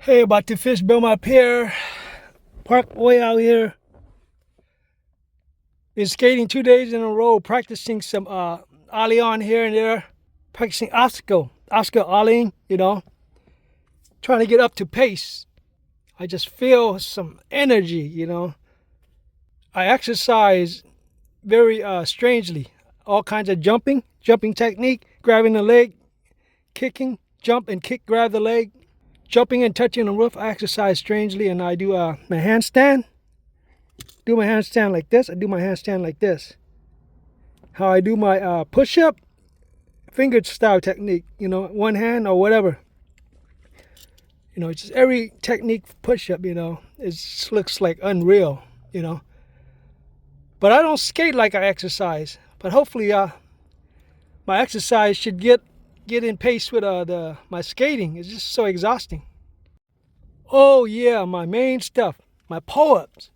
Hey, about to fish Belmont pier, park way out here. Been skating 2 days in a row, practicing some ollie on here and there, practicing obstacle ollieing, trying to get up to pace. I just feel some energy. I exercise very strangely. All kinds of jumping technique, grabbing the leg, kicking, jump and kick, grab the leg. Jumping and touching the roof, I exercise strangely, and I do my handstand. Do my handstand like this. I do my handstand like this. How I do my push-up, finger style technique. One hand or whatever. Just every technique push-up. It just looks like unreal. But I don't skate like I exercise. But hopefully, my exercise should get in pace with my skating. It's just so exhausting. Oh yeah, my main stuff, my pull-ups.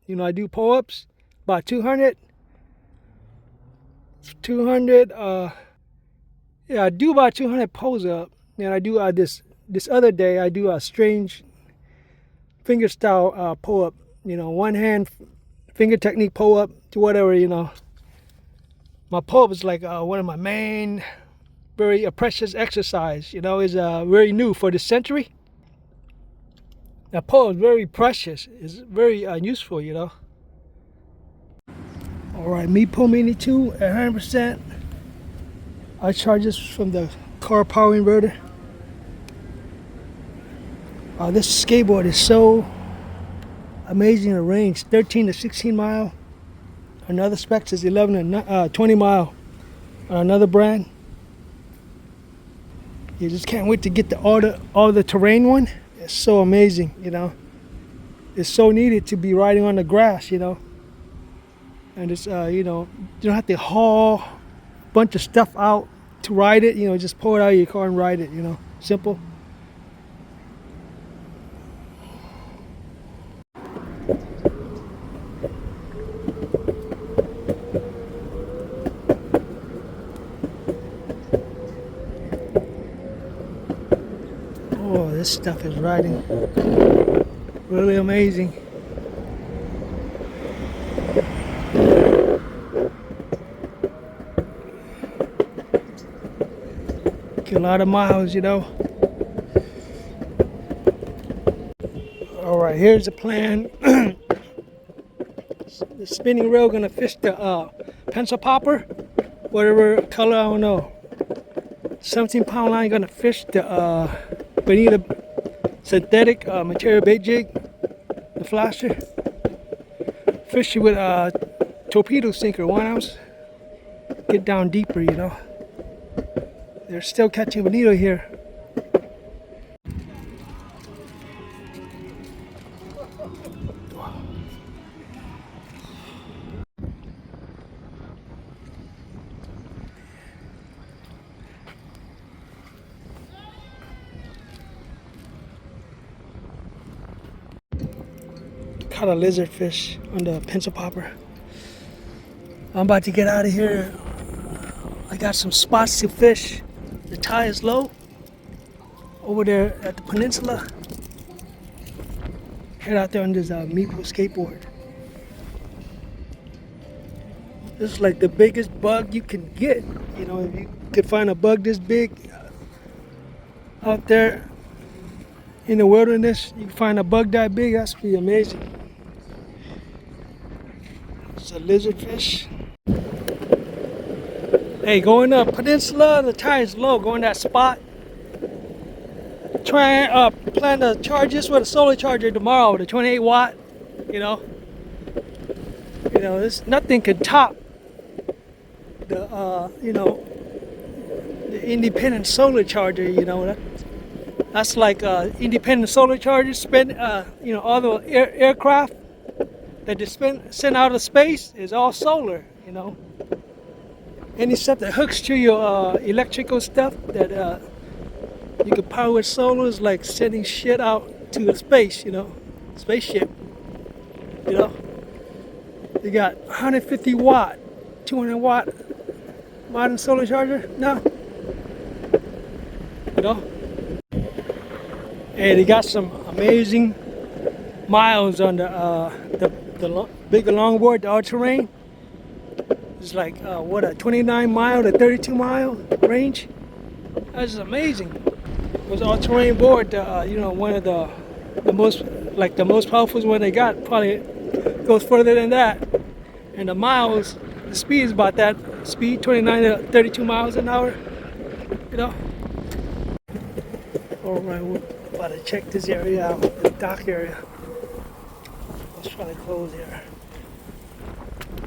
I do pull-ups about 200. I do about 200 pulls up. And I do this other day I do a strange finger style pull-up. One hand finger technique pull-up to whatever. My pull-up is like one of my main very precious exercise. Is very new for this century. That pull is very precious. It's very useful. All right, Meepo Mini 2 at 100%. I charge this from the car power inverter. This skateboard is so amazing. The range 13 to 16 mile. Another spec is 11 to 20 mile. Another brand. You just can't wait to get all the terrain one. It's so amazing, It's so needed to be riding on the grass, And it's, you don't have to haul a bunch of stuff out to ride it. Just pull it out of your car and ride it, Simple. Oh, this stuff is riding really amazing. Get a lot of miles, All right, here's the plan. The spinning reel gonna fish the pencil popper, whatever color, I don't know. 17-pound line gonna fish the Bonita synthetic material bait jig, the flasher. Fish it with a torpedo sinker, 1 ounce. Get down deeper, They're still catching bonito here. Caught a lizard fish on the pencil popper. I'm about to get out of here. I got some spots to fish. The tide is low over there at the peninsula. Head out there on this Meepo skateboard. This is like the biggest bug you can get. If you could find a bug this big out there in the wilderness, you can find a bug that big, that's pretty amazing. It's a lizard fish. Hey, going up peninsula, the tide is low. Going that spot. Plan to charge this with a solar charger tomorrow, the 28 watt. This nothing could top the the independent solar charger. That's like independent solar chargers spend all the aircraft that they send out of space is all solar. Any stuff that hooks to your electrical stuff that you can power with solar is like sending shit out to the space, spaceship. You got 150 watt, 200 watt modern solar charger now. And they got some amazing miles on the bigger longboard, the all-terrain. It's like what, a 29 mile to 32 mile range. That's amazing. It was all-terrain board. You know, one of the most powerful one they got. Probably goes further than that. And the miles, the speed is about that speed, 29 to 32 miles an hour. You know. All right, we're about to check this area out, the dock area. Let's try to close here.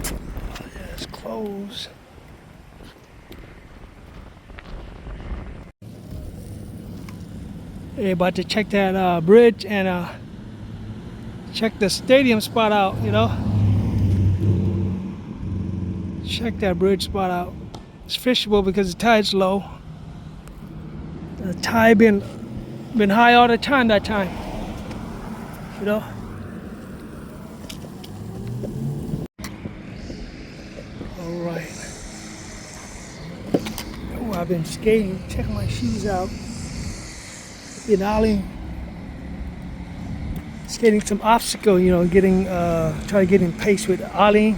Oh, yeah, it's closed. Hey, about to check that bridge and check the stadium spot out, you know. Check that bridge spot out. It's fishable because the tide's low. The tide been high all the time that time, you know. All right. Oh, I've been skating. Check my shoes out. Been ollie, skating some obstacle, you know, try to get in pace with ollie.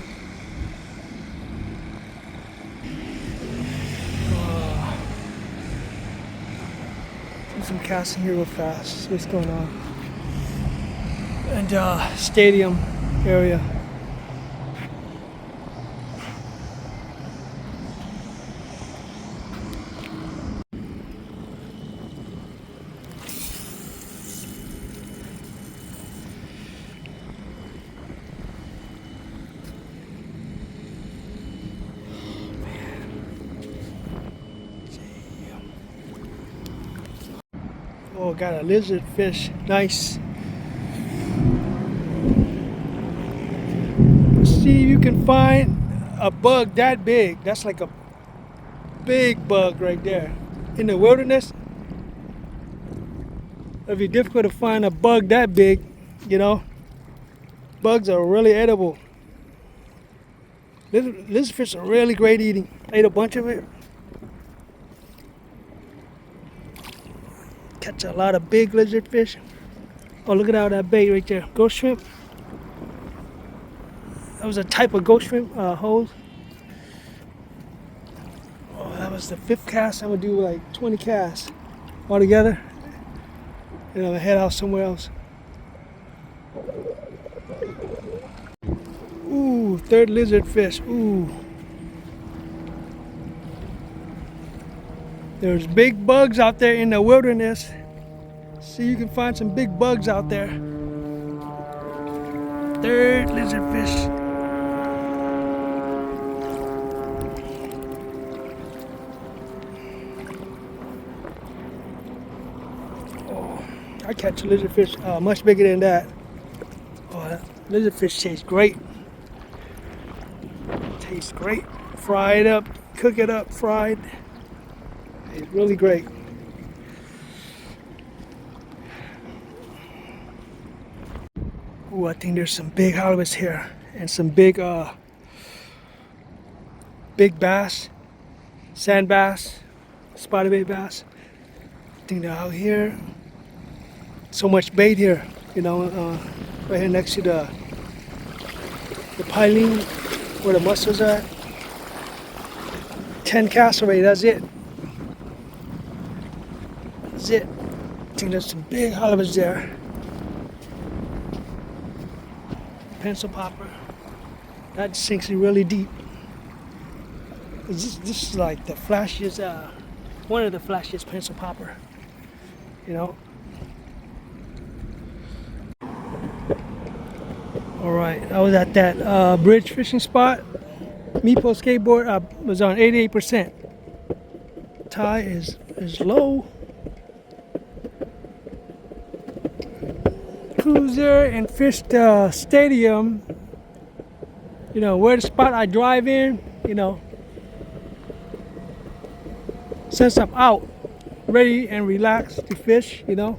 Some casting here real fast. See what's going on. And stadium area. Oh, got a lizard fish. Nice. See if you can find a bug that big. That's like a big bug right there. In the wilderness, it'd be difficult to find a bug that big, you know. Bugs are really edible. Lizard fish are really great eating. I ate a bunch of it. Catch a lot of big lizard fish. Oh, look at all that bait right there. Ghost shrimp. That was a type of ghost shrimp hose. Oh, that was the 5th cast. I'm gonna do like 20 casts all together. And I'm gonna head out somewhere else. Ooh, 3rd lizard fish. Ooh. There's big bugs out there in the wilderness. See, you can find some big bugs out there. 3rd lizard fish. Oh, I catch a lizard fish much bigger than that. Oh, that lizard fish tastes great. Tastes great. Fry it up, cook it up, fried. It's really great. Ooh, I think there's some big halibuts here and some big bass, sand bass, spotted bait bass. I think they're out here. So much bait here, you know, right here next to the piling where the mussels are. 10 casts already, that's it. That's it. I think there's some big halibuts there. Pencil popper. That sinks really deep. This is like the flashiest, one of the flashiest pencil popper. You know. All right, I was at that bridge fishing spot. Meepo skateboard was on 88%. Tide is low. Cruise there and fish the stadium. You know, where the spot I drive in, you know. Since I'm out, ready and relaxed to fish, you know.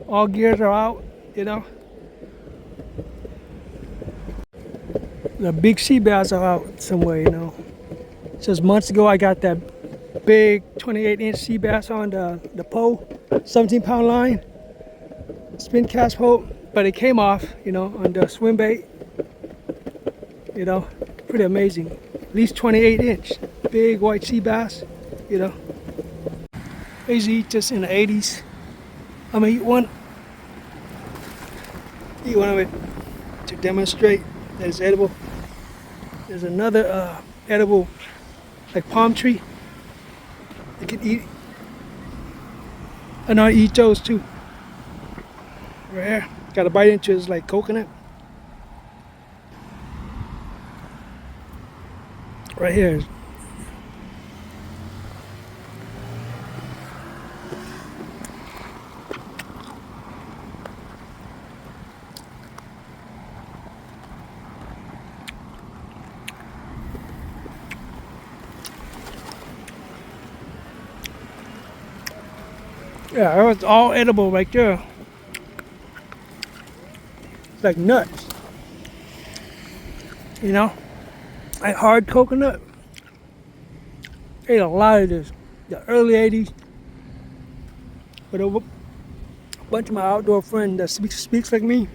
All gears are out, you know. The big sea bass are out somewhere, you know. Just months ago I got that big 28-inch sea bass on the pole, 17-pound line. spin cast pole, but it came off, you know, on the swim bait. You know, pretty amazing. At least 28-inch, big white sea bass. You know, I used to eat this in the 80s. I'm gonna eat one of it to demonstrate that it's edible. There's another edible, like palm tree. You can eat, and I eat those too. Right here, got a bite into it, it's like coconut. Right here. Yeah, it was all edible right there. It's like nuts. You know? Like hard coconut. Ate a lot of this. The early 80s. But a bunch of my outdoor friends that speaks like me.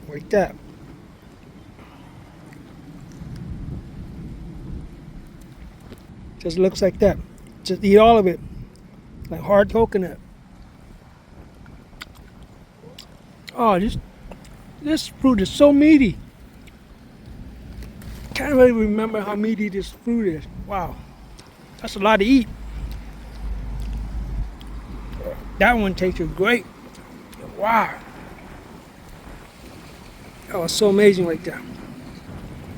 Like that. Just looks like that. Just eat all of it. Like hard coconut. Oh, this fruit is so meaty. Can't really remember how meaty this fruit is. Wow. That's a lot to eat. That one tasted great. Wow. That was so amazing right there.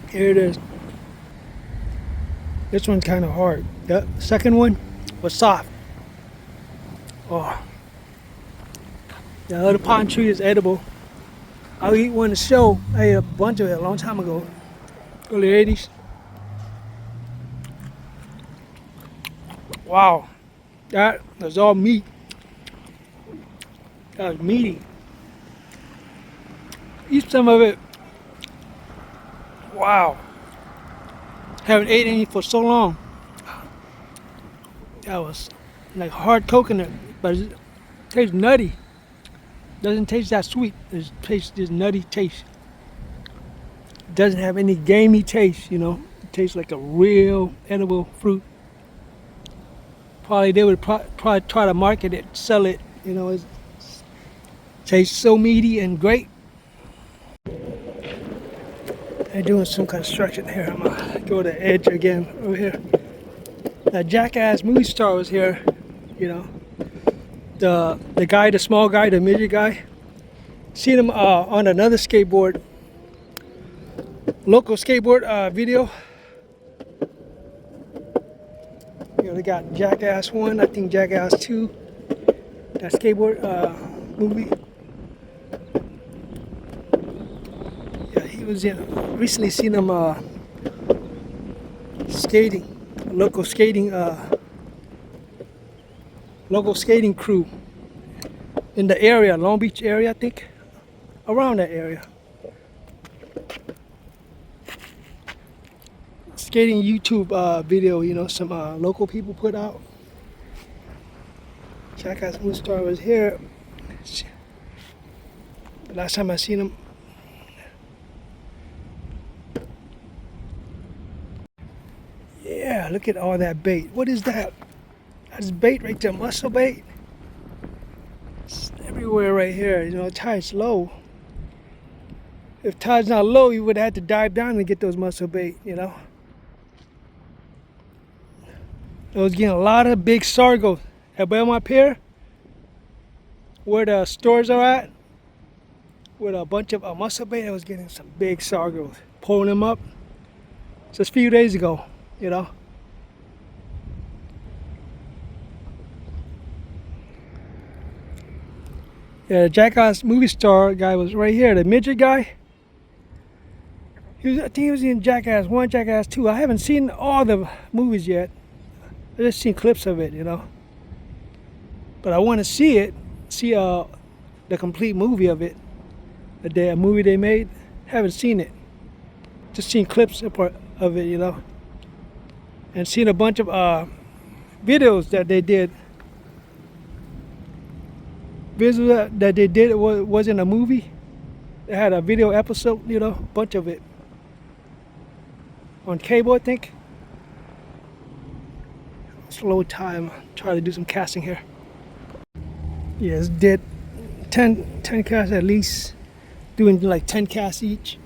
Here it is. This one's kind of hard. The second one was soft. Oh. The other palm tree is edible. I'll eat one to show. I ate a bunch of it a long time ago. Early 80s. Wow. That was all meat. That was meaty. Eat some of it. Wow. Haven't ate any for so long. That was like hard coconut, but it tastes nutty. Doesn't taste that sweet. It tastes this nutty taste. Doesn't have any gamey taste, you know. It tastes like a real edible fruit. Probably they would probably try to market it, sell it, you know. It tastes so meaty and great. They're doing some construction here. I'm gonna go to the edge again over here. That jackass movie star was here, you know. The guy, the small guy, the midget guy. Seen him on another skateboard, local skateboard video. You know, they got Jackass 1, I think Jackass 2. That skateboard movie. He was in, recently seen him skating, a local skating crew in the area, Long Beach area, I think, around that area. Skating YouTube video, you know, some local people put out. Jackass Moonstar was here. Last time I seen him. Yeah, look at all that bait. What is that? That's bait right there, muscle bait. It's everywhere right here. You know, tide's low. If tide's not low, you would have had to dive down to get those muscle bait, you know. I was getting a lot of big sargos at Belmont pier, where the stores are at, with a bunch of muscle bait. I was getting some big sargos, pulling them up just a few days ago, you know. Yeah, the Jackass movie star guy was right here. The midget guy. I think he was in Jackass 1, Jackass 2. I haven't seen all the movies yet. I just seen clips of it, you know. But I want to see it, see the complete movie of it. The movie they made. Haven't seen it. Just seen clips of it, you know. and seen a bunch of videos that they did. Videos that they did was in a movie. They had a video episode, you know, a bunch of it on cable, I think. Slow time. Try to do some casting here. Yes, did 10 casts at least. Doing like 10 casts each.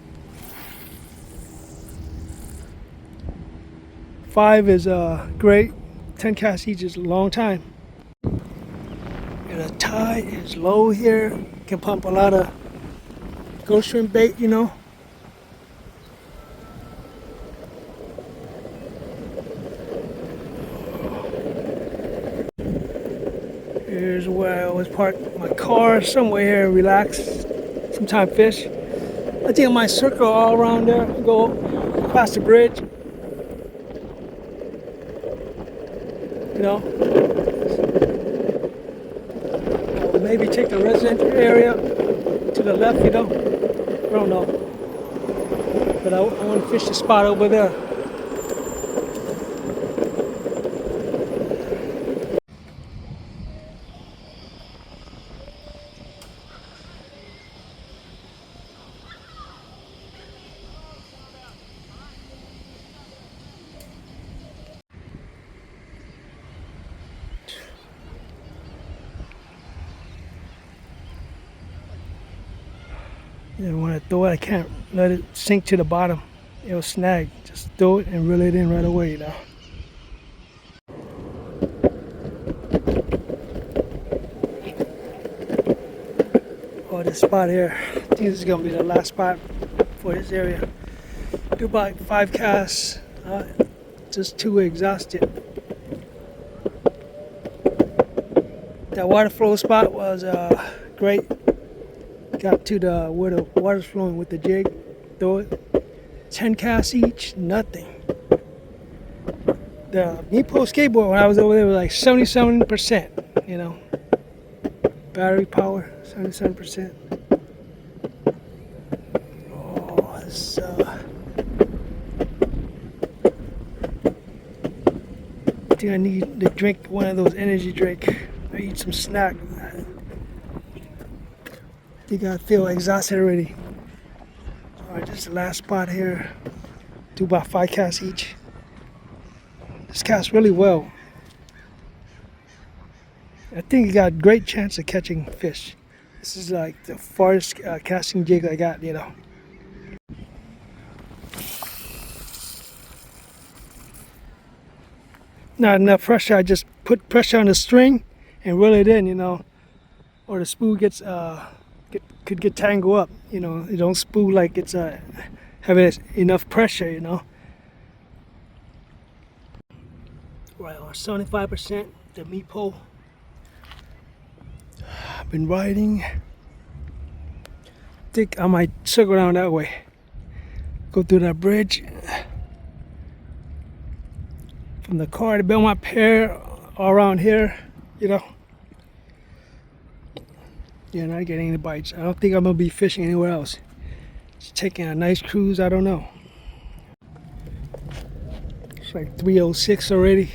5 is great. 10 casts each is a long time. And the tide is low here. Can pump a lot of ghost shrimp bait, you know. Here's where I always park my car, somewhere here and relax. Sometimes fish. I think I might circle all around there, go across the bridge. You know. Or maybe take the residential area to the left, you know. I don't know. But I want to fish the spot over there. And when I throw it, I can't let it sink to the bottom. It'll snag. Just throw it and reel it in right away, you know. Oh, this spot here. I think this is gonna be the last spot for this area. Do about 5 casts. Just too exhausted. That water flow spot was great. Got to the where the water's flowing with the jig, throw it. 10 casts each, nothing. The Meepo skateboard when I was over there was like 77%, you know. Battery power, 77%. Oh, this I think I need to drink one of those energy drinks. I eat some snack. I think I feel exhausted already. Alright, this is the last spot here. Do about 5 casts each. This casts really well. I think you got a great chance of catching fish. This is like the farthest casting jig I got, you know. Not enough pressure. I just put pressure on the string and reel it in, you know. Or the spool gets could get tangled up, you know. It don't spool like it's having enough pressure, you know. Right, or 75% the Meepo. I've been riding. I think I might circle around that way. Go through that bridge. From the car to Belmont pier, all around here, you know. Yeah, not getting any bites. I don't think I'm gonna be fishing anywhere else. Just taking a nice cruise, I don't know. It's like 3:06 already.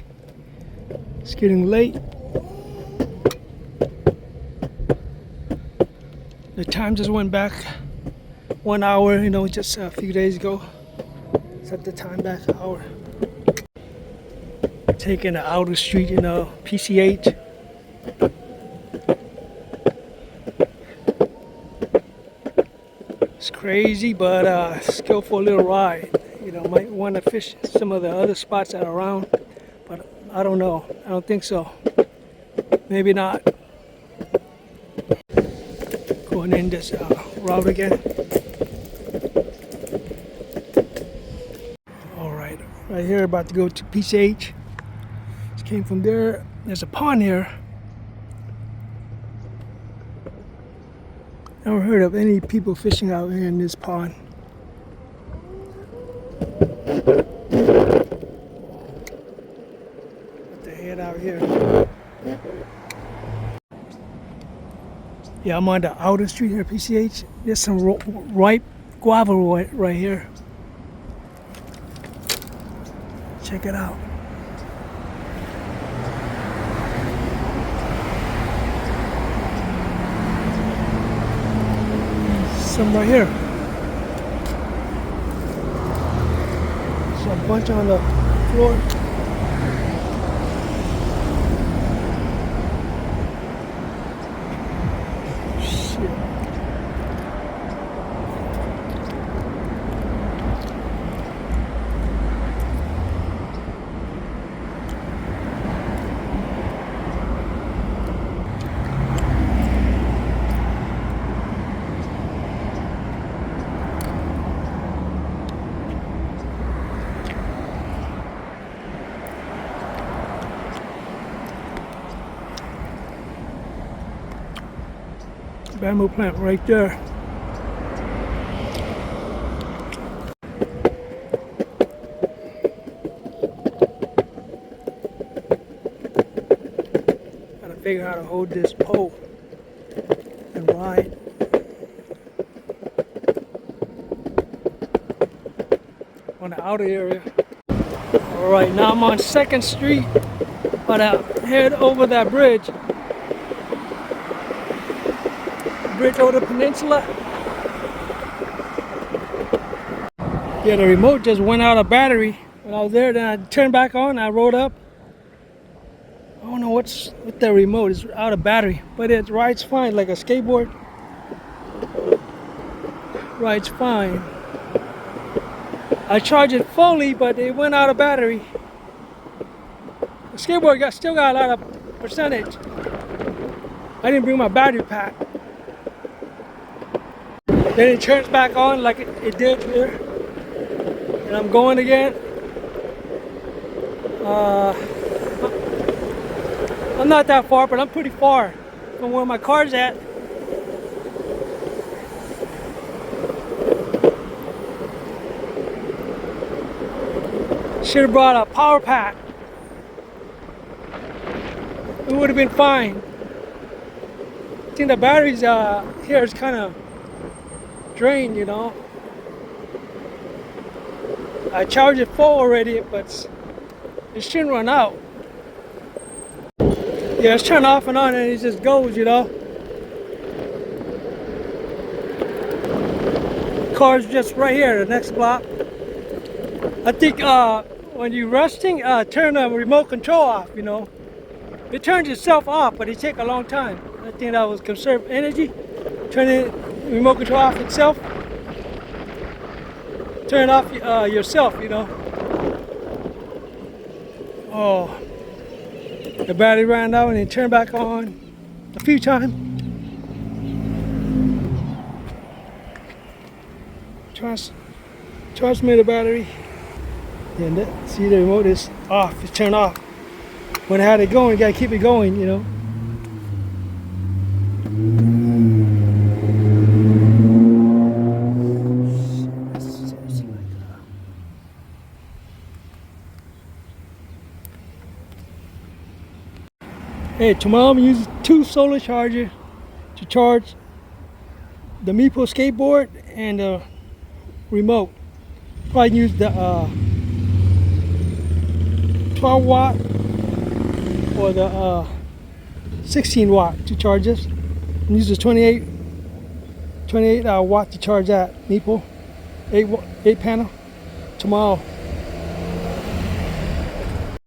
It's getting late. The time just went back 1 hour, you know, just a few days ago. Set the time back an hour. Taking the outer street, you know, PCH. It's crazy, but skillful little ride. You know, might want to fish some of the other spots that are around, but I don't know. I don't think so. Maybe not. Going in this route again. All right, right here, about to go to PCH. Just came from there. There's a pond here. Never heard of any people fishing out here in this pond. Put the head out here. Yeah, I'm on the outer street here, PCH. There's some ripe guava right here. Check it out. some right here. There's a bunch on the floor. Bamboo plant right there. Gotta figure out how to hold this pole and ride. On the outer area. Alright, now I'm on 2nd Street, but I head over that bridge. Bridge over the peninsula. Yeah, the remote just went out of battery when I was there. Then I turned back on. I rode up. I don't know what's with the remote. It's out of battery, but it rides fine like a skateboard. Rides fine. I charged it fully, but it went out of battery. The skateboard still got a lot of percentage. I didn't bring my battery pack. Then it turns back on like it did here. And I'm going again. I'm not that far, but I'm pretty far from where my car's at. Should have brought a power pack. It would have been fine. I think the batteries here is kind of drained, you know. I charged it full already, but it shouldn't run out. Yeah, it's turned off and on and it just goes, you know. Car's just right here, the next block. I think when you're resting, turn the remote control off, you know. It turns itself off, but it takes a long time. I think that was conserve energy. Turn the remote control off itself. Turn it off yourself, you know. Oh, the battery ran out and it turned back on a few times. Transmit the battery. And that, see, the remote is off. It's turned off. When I had it going, you gotta keep it going, you know. Hey, tomorrow I'm using 2 solar chargers to charge the Meepo skateboard and the remote. Probably use the 12 watt or the 16 watt to charge this. And use the 28 watt to charge that Meepo 8 panel tomorrow.